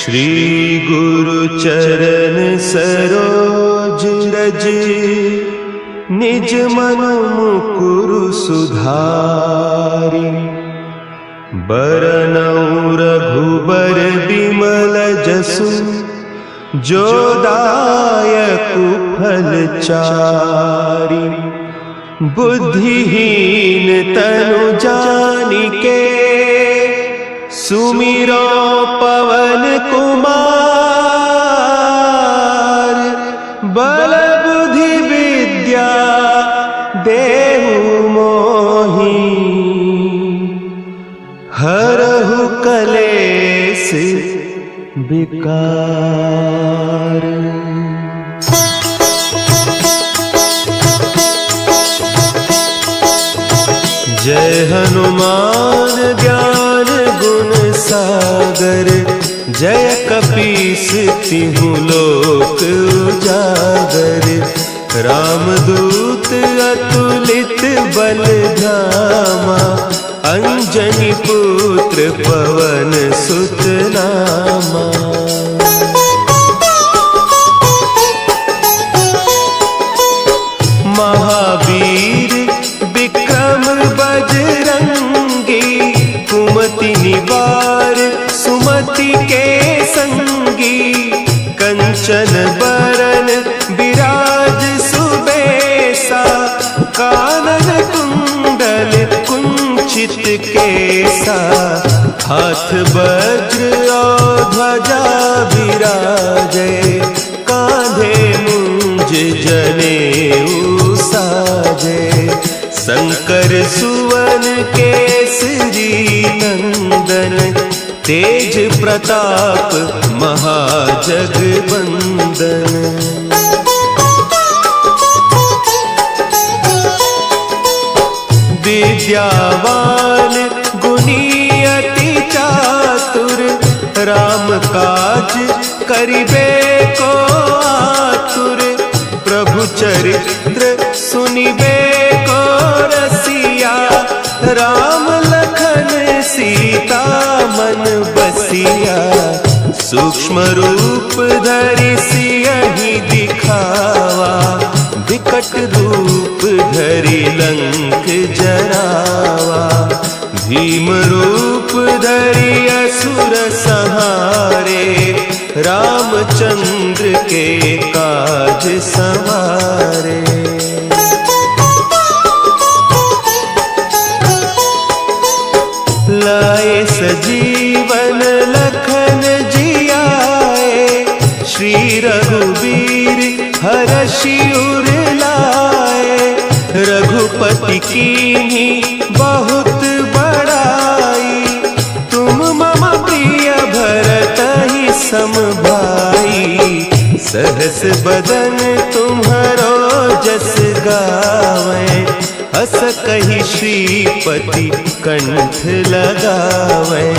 श्री गुरु चरण सरोज रज, निज मन मुकुरु सुधारि। बरनउँ रघुबर बिमल जसु, जो दायकु फल चारि। बुद्धिहीन तनु जानिके, सुमिरो पवन कुमार। बल बुद्धि विद्या देहु मोहि, हरहु कलेस विकार। जय हनुमान ज्ञान गुण सागर, जय कपीस तिहु लोक उजागर। रामदूत अतुलित बल धामा, अंजनी पुत्र पवन सुत नामा। महावीर विक्रम बजरंगी, कुमति निवार सुमति के संगी। कंचन बरन विराज सुबेसा, कानन कुंडल कुंचित केसा। हाथ वज्र और ध्वजा विराजे, कांधे मुंज जनेऊ साजे। शंकर सुवन केसरी नंदन, तेज प्रताप महाजगवंदन। विद्यावान गुणी अति चातुर, राम काज करिबे को आतुर। प्रभु चरित्र सुनिबे को रसिया, राम लखन सीता मन बसिया। सूक्ष्म रूप धरि सियहि दिखावा, विकट रूप धरि लंक जरावा। भीम रूप धरि असुर संहारे, रामचंद्र के काज सवारे। लाए सजीवन लखन जियाए, श्री रघुवीर हरषि उर लाए। रघुपति कीन्ही बहुत बड़ाई, तुम मम प्रिय भरतहि सम भाई। सहस बदन तुम्हरो जस गावें, हस कहि श्रीपति कंठ लगावें।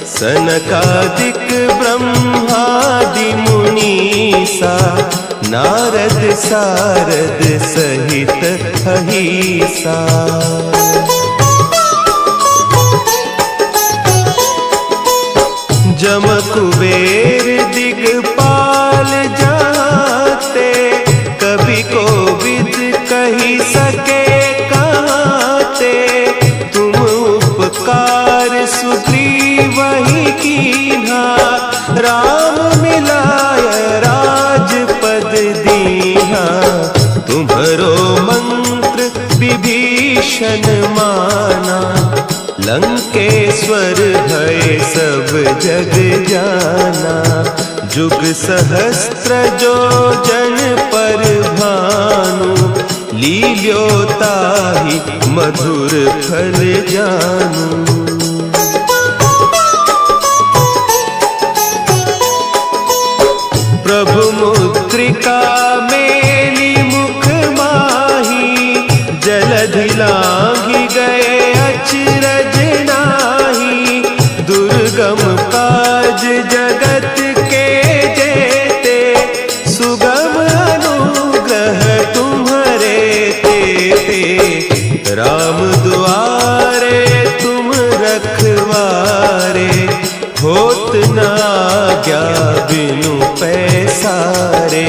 सनकादिक ब्रह्मादि मुनीसा, नारद सारद सहित अहीसा। जम कुबेर दिगपाल जाते, कवि कोविद कहि सके कहते। तुम उपकार सुग्रीवहि कीन्हा, राम मिलाय राजपद दीन्हा। तुम्हरो मंत्र विभीषण माना, लंकेश्वर भय सब जग जाना। जुग सहस्त्र जो जन पर भानु, लील्योताहि मधुर फल जानू। प्रभु मुद्रिका मेली मुख माही, जलधि लांघि गए अचरज नाही। दुर्गम काज जगत के जेते, सुगम अनुग्रह तुम्हरे तेते। राम दुआरे तुम रखवारे, होत न आज्ञा बिनु पैसारे।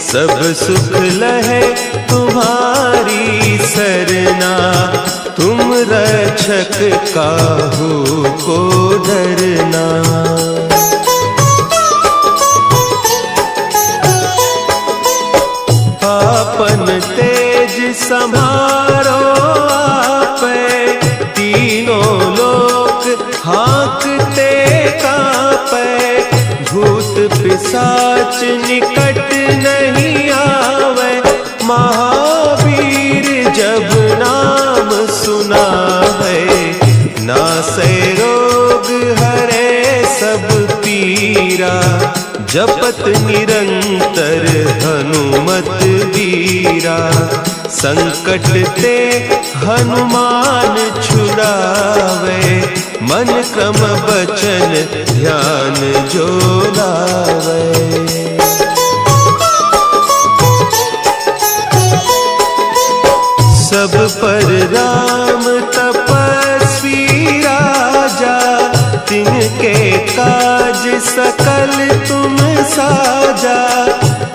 सब सुख लहे तुम्हारी सरना, तुम रक्षक काहू को डरना। आपन तेज संभारो आपे, तीनों लोक हाँकते कांपे। भूत पिशाच निकट नहीं आवे, महावीर जब नाम सुना है। नासै रोग हरे सब पीरा, जपत निरंतर हनुमत वीरा। संकट ते हनुमान छुड़ावे, मन क्रम बचन ध्यान जो लावे। सब पर राम तपस्वी राजा, तिनके काज सकल तुम साजा।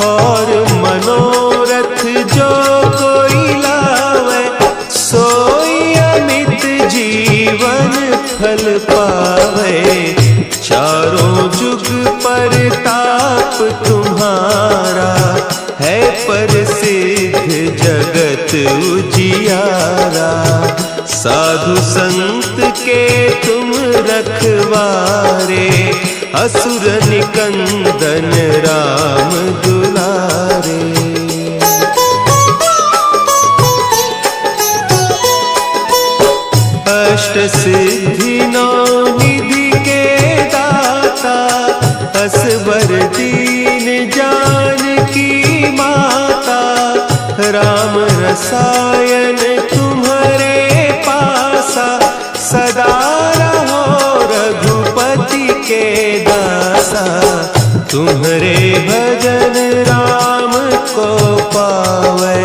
और मनोरथ जो कोई लावे, सोई अमित जीवन फल पावे। चारों जुग परताप तुम्हारा, है प्रसिद्ध जगत उजियारा। साधु संत के तुम रखवारे, असुर निकंदन राम दुलारे। अष्ट सिद्धि नौ निधि के दाता, असवर दीन जानकी माता। राम रसायन तुम्हारे पासा, सदा रहो रघुपति के दासा। तुम्हारे भजन राम को पावे,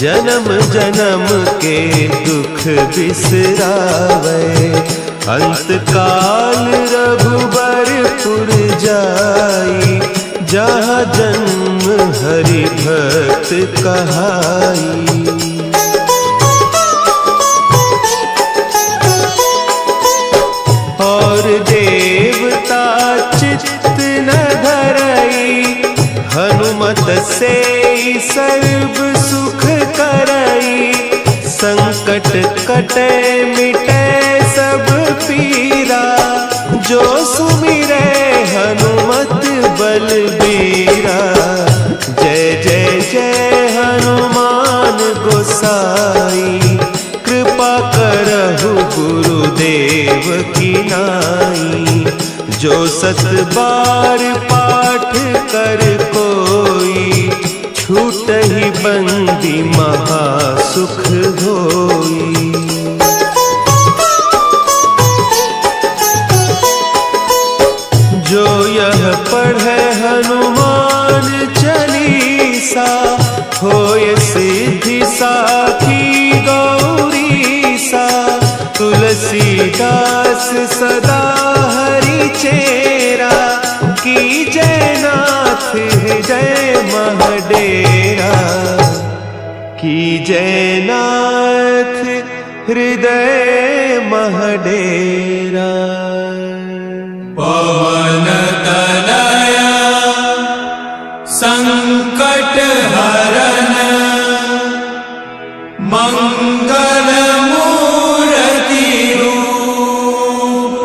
जन्म जन्म के दुख बिसरावे। अंत काल रघुबरपुर जाई, जहाँ जन्म हरि भक्त कहाई। और देवता चित्त न धरई, हनुमत से सर्व सुख करई। संकट कटे मिटे सब पीरा, जो सुमिरे हनुमत बलबीरा। जय जय जय हनुमान गोसाई, कृपा करहु गुरुदेव की नाई। जो सत बार पाठ कर कोई, छूटहि बंदी महासुख होई। जो यह पढ़े हनुमान चालीसा, होय सिद्धि साखी गौरीसा। तुलसीदास सदा हरि चेरा, की जयनाथ हृदय महडेरा। की जयनाथ हृदय महडेरा। पवन तनया संकट हरन, मंगल मूर्ति रूप।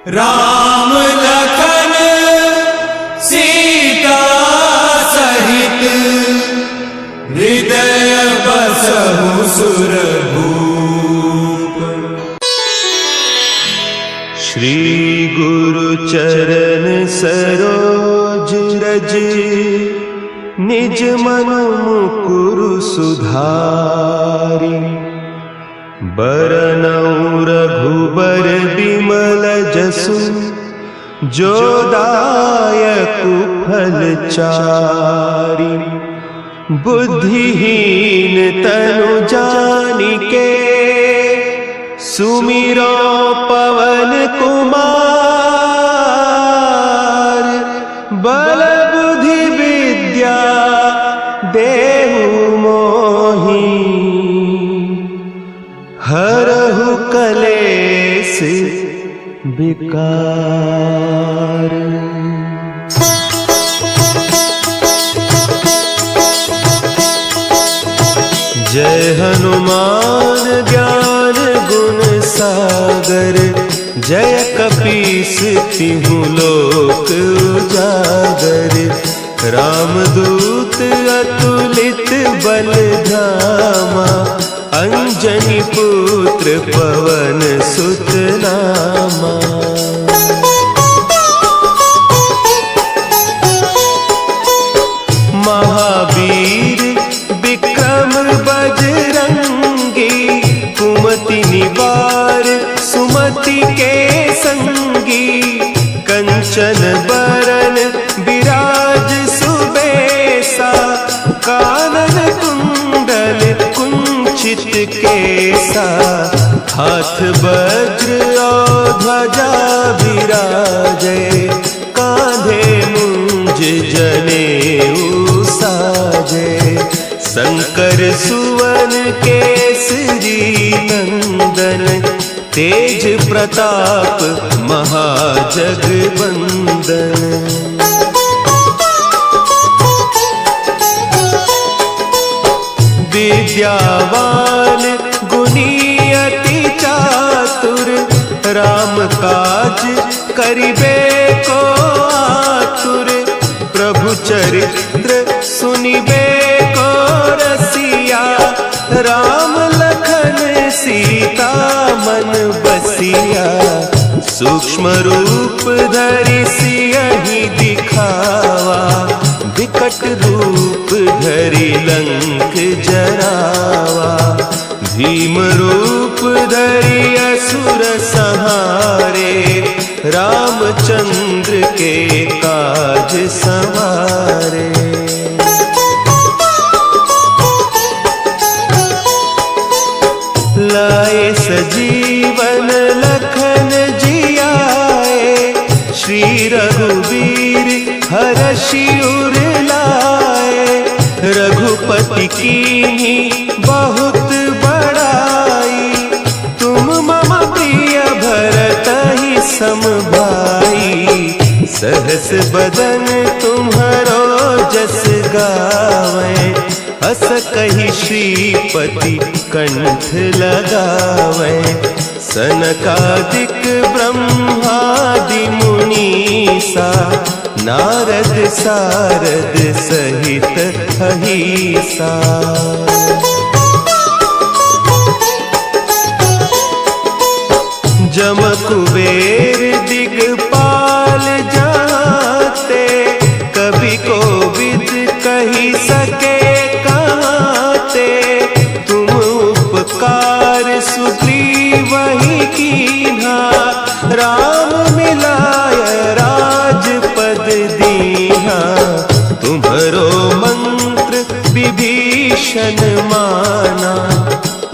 राम लखन सीता सहित, हृदय बसहु सुरभूप। श्री गुरु चरण सरोज रज, निज मन मुकुरु सुधारि। बरनउँ रघुबर बिमल जसु, जो दायकु फल चारि। बुद्धिहीन तनु जानिके, सुमिरो विकार। जय हनुमान ज्ञान गुण सागर, जय कपीस तिहु लोक उजागर। रामदूत अतुलित बल धामा, अंजनी पुत्र पवन सुत नामा। महावीर विक्रम बजरंगी, कुमति निवार सुमति के संगी। कंचन बरन विराज सुबेसा, कानन कुंडल कुंचित केसा। हाथ वज्र और ध्वजा विराजे, कांधे मुंज जनेऊ साजे। शंकर सुवन केसरी नंदन, तेज प्रताप महाजगवंदन। विद्यावान गुणी अति चातुर, राम काज करिबे को आतुर। प्रभु चरित्र सुनिबे को रसिया, राम लखन सीता मन बसिया। सूक्ष्म रूप धरि सियहि दिखावा, विकट रूप धरि लंक जरावा। भीम रूप धरि असुर संहारे, रामचंद्र के काज संवारे। लाए सजीवन लखन जियाए, श्री रघुवीर हरषि उर लाए। रघुपति कीन्ही बहुत बड़ाई, तुम मम प्रिय भरतहि सम भाई। सहस बदन तुम्हरो जस गावें, हस कहि श्रीपति कंठ लगावें। सनकादिक ब्रह्मादि मुनीसा, नारद सारद सहित अहीसा। जम कुबेर दिगपाल जाते, कवि कोविद कही सके कहते। तुम उपकार सुग्रीवहि कीन्हा, राम मिलाय राजपद दीन्हा। तुम्हरो मंत्र विभीषण माना,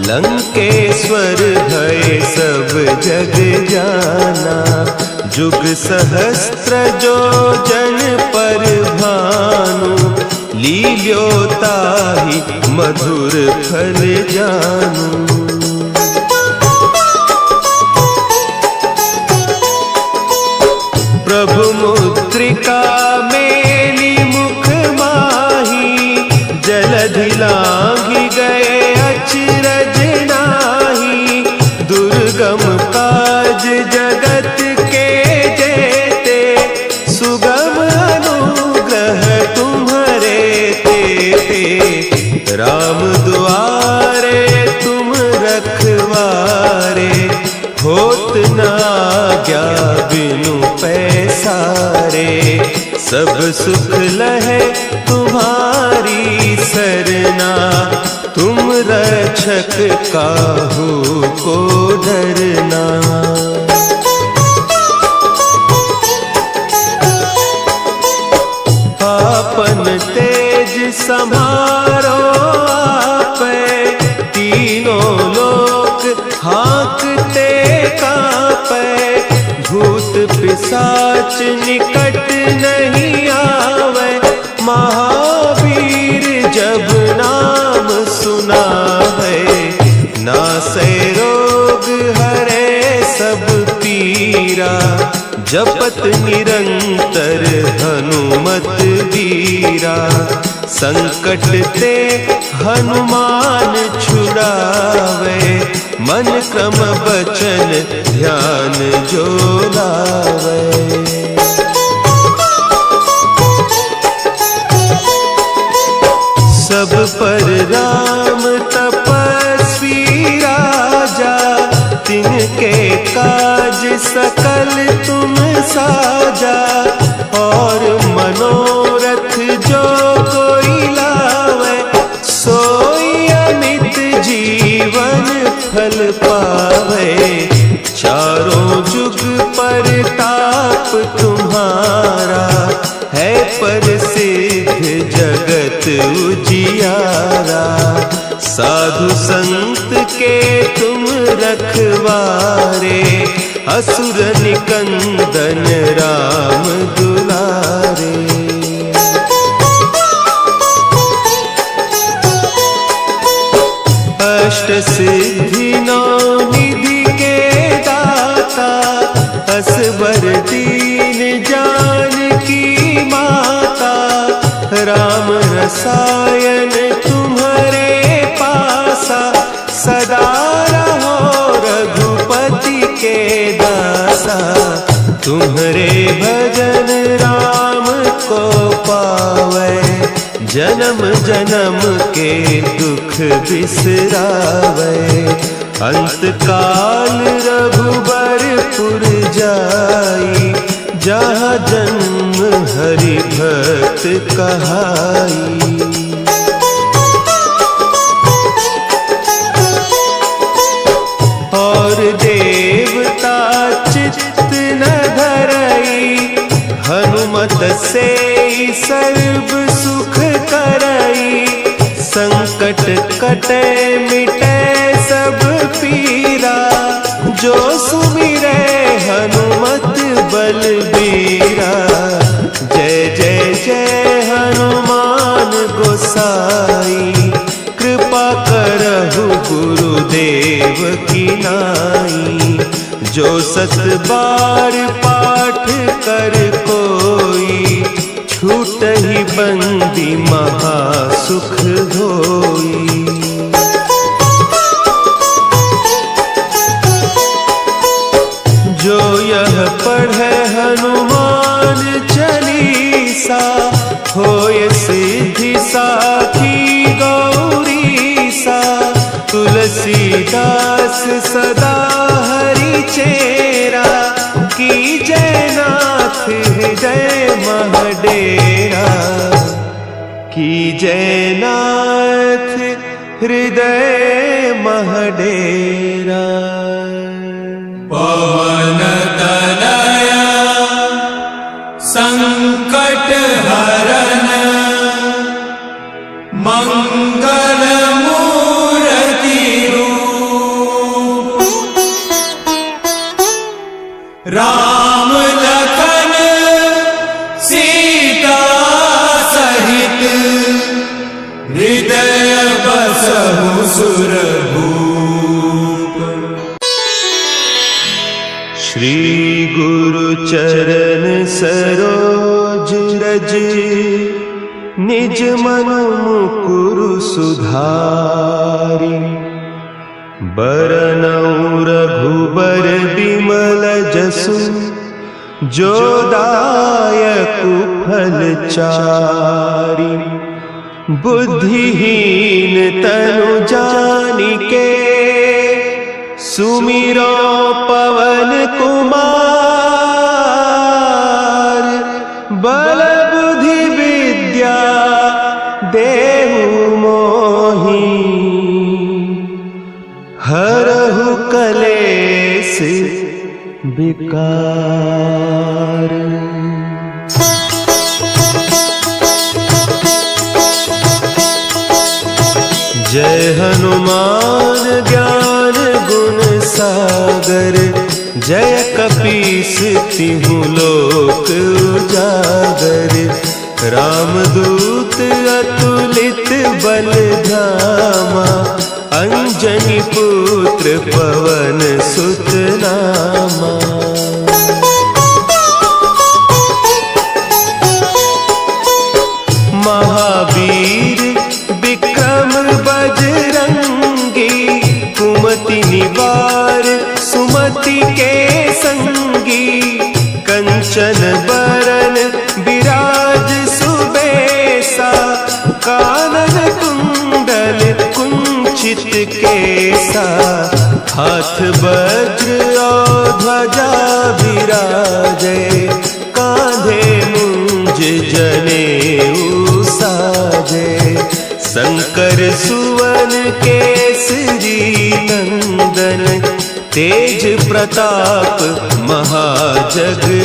लंकेश्वर भय सब जग जाना। जुग सहस्त्र जो जन पर भानु, लील्योताहि मधुर फल जानू। प्रभु मुद्रिका मेली मुख माही, जलधि लांघि गए अचरज नाही। दुर्गम काज जगत के जेते, सुगम अनुग्रह तुम्हरे तेते। राम दुआरे तुम रखवारे, होत न आज्ञा बिनु पैसारे। सब सुख लहे तुम्हारी सरना, तुम रक्षक काहू को डरना। आपन तेज समारो आपे, तीनों लोक हाँकते कांपे। भूत पिशाच निकट नहीं आवे, महावीर जब नाम सुना है। नासै रोग हरे सब कबीरा जपत निरंतर हनुमत वीरा। संकट ते हनुमान छुड़ावे, मन क्रम बचन ध्यान जो लावे। सब पर राम तपस्वी राजा, तिनके काज सकल तुम साजा। और मनोरथ जो कोई लावे, सोई अमित जीवन फल पावे। चारों जुग परताप तुम्हारा, है प्रसिद्ध जगत उजियारा। साधु संत के तुम रखवारे, असुर निकंदन राम दुलारे। अष्ट सिद्धि नौ निधि के दाता, असवर दीन जानकी माता। राम रसायन तुम्हारे पासा, सदा रहो रघुपति के दासा। तुम्हारे भजन राम को पावे, जन्म जन्म के दुख बिसरावे। अंत काल रघुबरपुर जाई, जहाँ जन्म हरि भक्त कहाई। और देवता चित्त न धरई, हनुमत से सर्व सुख करई। संकट कटे मिटे सब पीरा, जो सुमिरे हनुमत बलबीरा। जय जय जय हनुमान गोसाई, कृपा करहु गुरुदेव की नाई। जो सत बार पाठ कर कोई, छूटहि बंदी महासुख होई। जो यह पढ़े हनुमान चालीसा, होय सिद्धि साखी गौरीसा। तुलसीदास सदा हरि चेरा, की जयनाथ हृदय महडेरा। की जयनाथ हृदय महडेरा। पवन तनया संकट हरन, मंगल मूर्ति रूप। राम लखन सीता सहित, हृदय बसहु सुरभूप। श्री गुरु चरण सरोज रज, निज मन मुकुरु सुधारि। बरनउँ रघुबर बिमल जसु, जो दायकु फल चारि। बुद्धिहीन तनु जानिके, सुमिरो पवन कुमार। बल बुद्धि विद्या देहु मोहि, हरहु कलेस विकार। जय हनुमान ज्ञान गुण सागर, जय कपीस तिहु लोक उजागर। रामदूत अतुलित बल धामा, अंजनी पुत्र पवन सुत नामा। संगी, कंचन बरन बिराज सुबेसा, कानन कुंडल कुंचित केसा, हाथ वज्र और ध्वजा विराजे, कांधे मुंज जनेऊ साजे, शंकर सुवन केसरी नंदन, तेज प्रताप महाजगवंदन।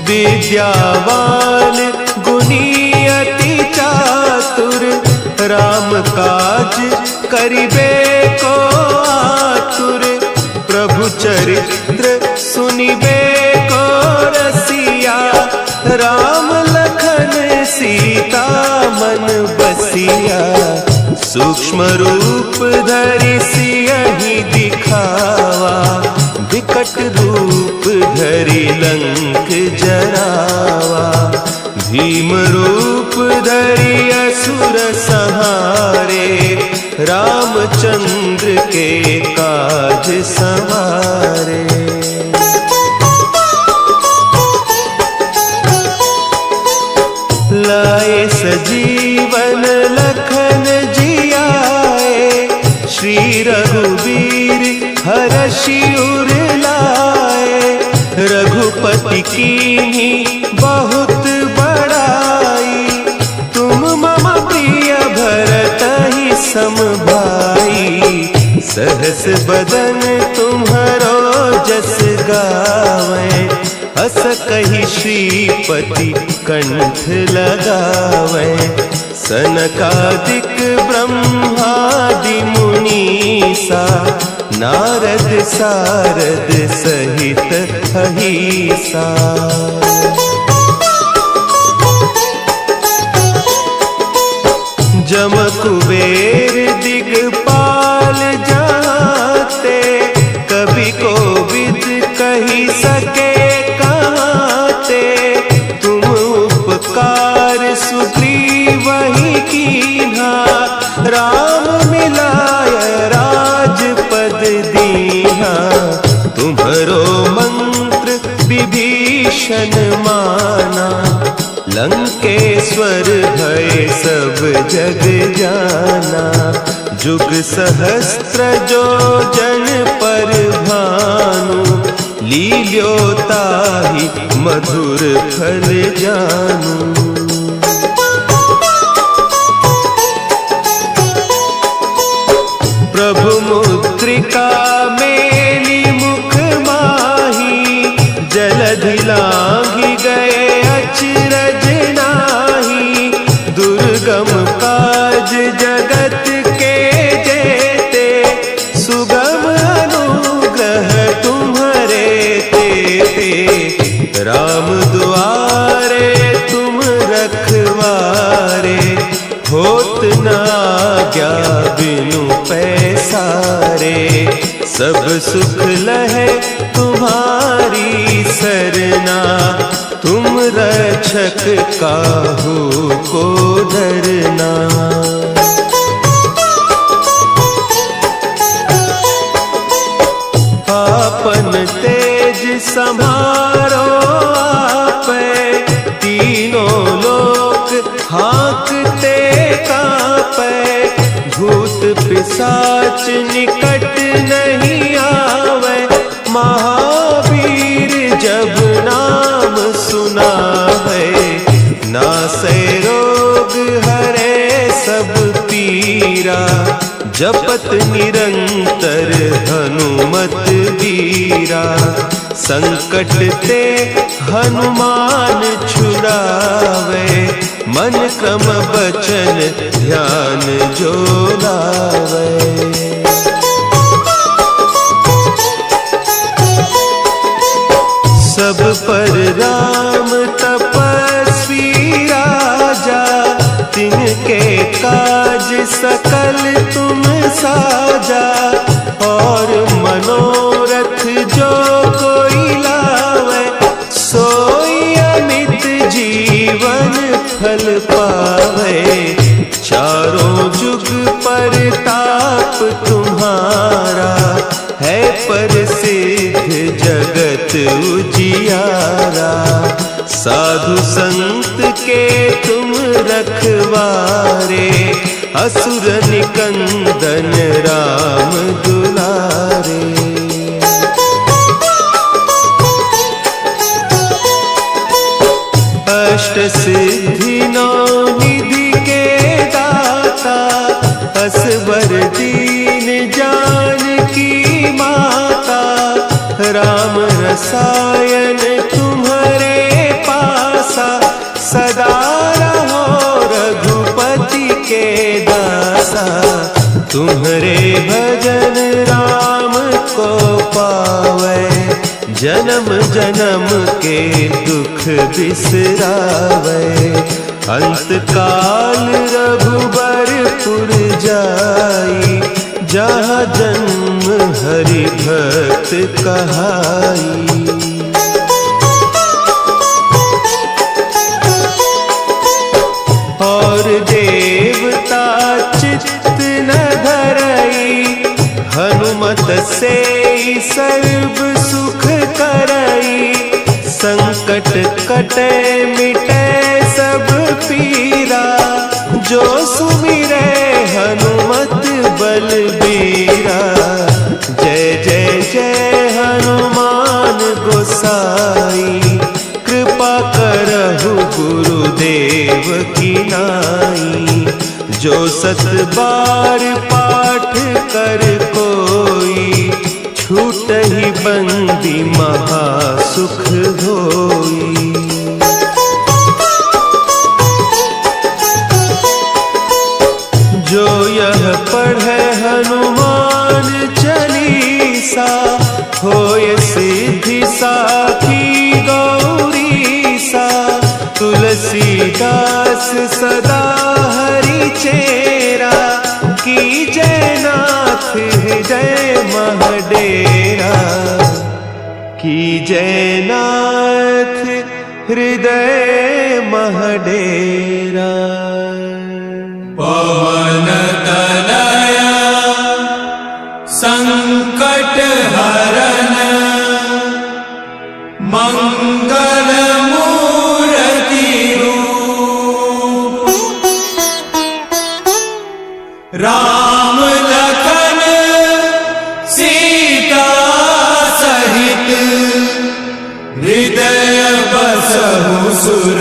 विद्यावान गुणी अति चातुर, राम काज करिबे को आतुर, प्रभु चरित्र सुनिबे को रसिया, राम लखन सीता मन बसिया, सूक्ष्म रूप धरि सियहि दिखावा, विकट रूप धरि लंक जरावा, भीम रूप धरि असुर संहारे, रामचंद्र के काज संवारे। लाए सजीवन लखन जियाए, श्री रघुवीर हरषि उर लाए, रघुपति कीन्ही बहुत बड़ाई, तुम मम प्रिय भरतहि सम भाई, सहस बदन तुम्हरो जस गावें, हस कहि श्रीपति कंठ लगावें, सनकादिक ब्रह्मादि मुनीसा, नारद सारद सहित अहीसा। जम कुबेर दिगपाल जाते, कवि कोविद कही सके कहते, तुम उपकार सुग्रीवहि कीन्हा, राम मिलाय राजपद दीन्हा, तुम्हरो मंत्र विभीषण माना, लंकेश्वर भय सब जग जाना, जुग सहस्त्र जो जन पर भानु, लील्योताहि मधुर फल जानू। प्रभु मुद्रिका मेली मुख माही, जलधि लांघि गए अचरज नाही, दुर्गम काज जगत के जेते, सुगम अनुग्रह तुम्हरे तेते, राम दुआरे तुम रखवारे, होत न आज्ञा बिनु पैसारे, सब सुख लहे तुम्हारी सरना, तुम रक्षक काहू को डरना। आपन तेज समारो आपे, तीनों लोक हाँकते कापे, भूत पिशाच निकट नहीं आवे, महावीर जब नाम सुनावे, नासै रोग हरे सब पीरा, जपत निरंतर हनुमत बीरा, संकट ते हनुमान छुड़ावे, मन क्रम बचन ध्यान जो लावे। सब पर राम तपस्वी राजा, तिनके काज सकल तुम साजा, और मनोरथ जो कोई लावे, सोई अमित जीवन फल पावे, चारों जुग प्रताप तुम्हारा है प्रसिद्ध जगत उजियारा। साधु संत के तुम रखवारे असुर निकंदन राम दुलारे। अष्ट सिद्धि नौ निधि के दाता असवर दीन जानकी माता। राम रसायन तुम्हारे पासा सदा रहो रघुपति के दासा। तुम्हारे भजन राम को पावे जन्म जन्म के दुख बिसरावे। अंत काल रघुबरपुर जाई जहाँ जन्म हरि भक्त कहाई। और देवता चित्त न धरई हनुमत से सर्व सुख करई। संकट कटे मिटे सब पीरा जो सुमिरे हनुमत बलबीरा। जय जय जय हनुमान गोसाई कृपा करहु गुरुदेव की नाई। जो सत बार पाठ कर कोई छूटहि बंदी महासुख होई। जो यह पढ़े हनुमान चालीसा होय सिद्धि साखी गौरीसा। तुलसीदास सदा हरि चेरा की जयनाथ हृदय महडेरा। की जयनाथ हृदय महडेरा। पवन तनया संकट हरन मंगल मूर्ति रूप। राम लखन सीता सहित हृदय बसहु सुर